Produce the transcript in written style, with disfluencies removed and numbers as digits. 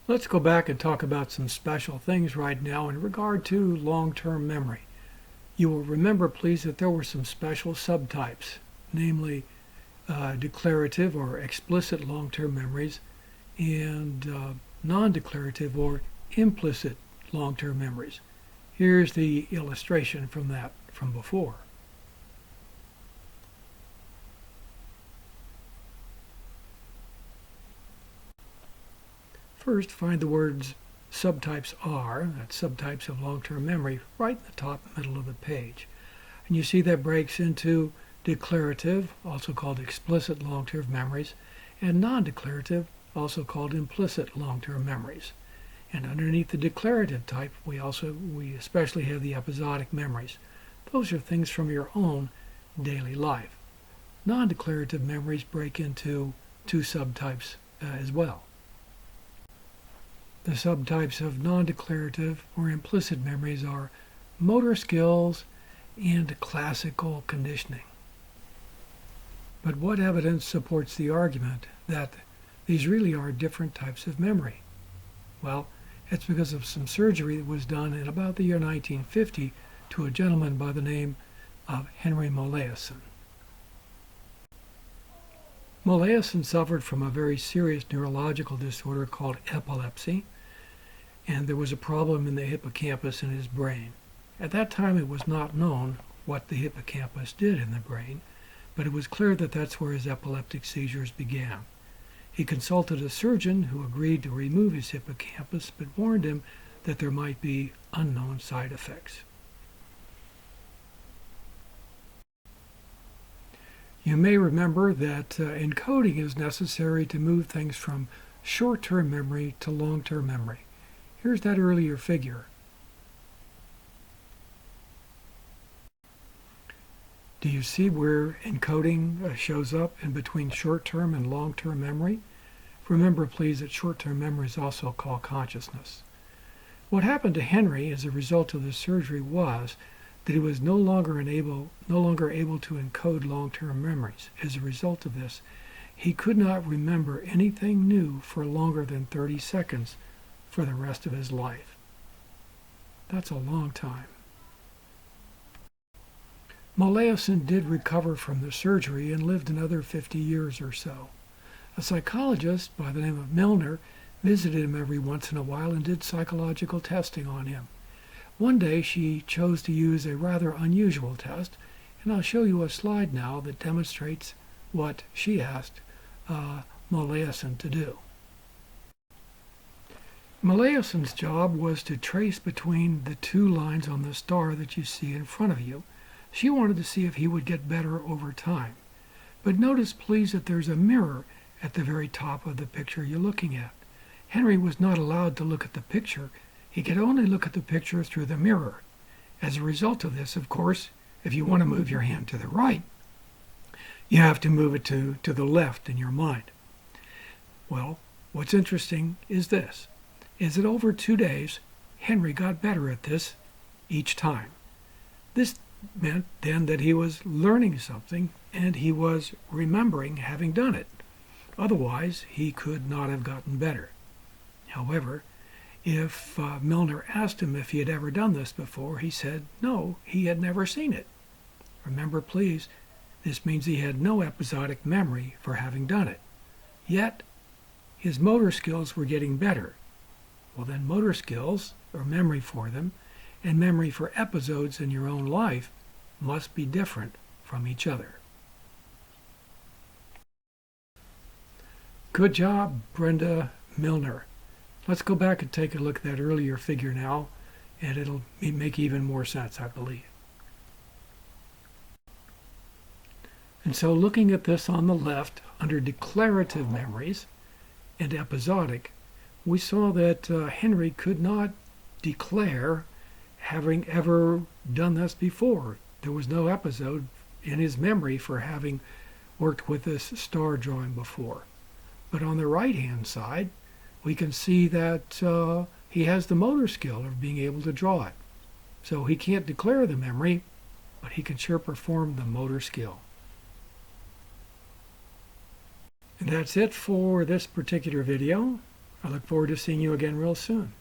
Let's go back and talk about some special things right now in regard to long-term memory. You will remember, please, that there were some special subtypes, namely declarative or explicit long-term memories and non-declarative or implicit long-term memories. Here's the illustration from before. First, find the words subtypes are, that's subtypes of long-term memory, right in the top middle of the page. And you see that breaks into declarative, also called explicit long-term memories, and non-declarative, also called implicit long-term memories. And underneath the declarative type, we especially have the episodic memories. Those are things from your own daily life. Non-declarative memories break into two subtypes as well. The subtypes of non-declarative or implicit memories are motor skills and classical conditioning. But what evidence supports the argument that these really are different types of memory? Well, it's because of some surgery that was done in about the year 1950 to a gentleman by the name of Henry Molaison. Molaison suffered from a very serious neurological disorder called epilepsy, and there was a problem in the hippocampus in his brain. At that time, it was not known what the hippocampus did in the brain, but it was clear that that's where his epileptic seizures began. He consulted a surgeon who agreed to remove his hippocampus, but warned him that there might be unknown side effects. You may remember that encoding is necessary to move things from short-term memory to long-term memory. Here's that earlier figure. Do you see where encoding shows up in between short-term and long-term memory? Remember, please, that short-term memory is also called consciousness. What happened to Henry as a result of the surgery was that he was no longer able to encode long-term memories. As a result of this, he could not remember anything new for longer than 30 seconds for the rest of his life. That's a long time. Molaison did recover from the surgery and lived another 50 years or so. A psychologist by the name of Milner visited him every once in a while and did psychological testing on him. One day she chose to use a rather unusual test, and I'll show you a slide now that demonstrates what she asked Molaison to do. Molaison's job was to trace between the two lines on the star that you see in front of you. She wanted to see if he would get better over time. But notice, please, that there's a mirror at the very top of the picture you're looking at. Henry was not allowed to look at the picture. He could only look at the picture through the mirror. As a result of this, of course, if you want to move your hand to the right, you have to move it to the left in your mind. Well, what's interesting is this, is that over 2 days, Henry got better at this each time. This meant then that he was learning something and he was remembering having done it. Otherwise, he could not have gotten better. However, if Milner asked him if he had ever done this before, he said no, he had never seen it. Remember, please, this means he had no episodic memory for having done it. Yet, his motor skills were getting better. Well, then motor skills, or memory for them, and memory for episodes in your own life must be different from each other. Good job, Brenda Milner. Let's go back and take a look at that earlier figure now, and it'll make even more sense, I believe. And so looking at this on the left, under declarative memories and episodic, we saw that Henry could not declare having ever done this before. There was no episode in his memory for having worked with this star drawing before. But on the right-hand side, we can see that he has the motor skill of being able to draw it. So he can't declare the memory, but he can sure perform the motor skill. And that's it for this particular video. I look forward to seeing you again real soon.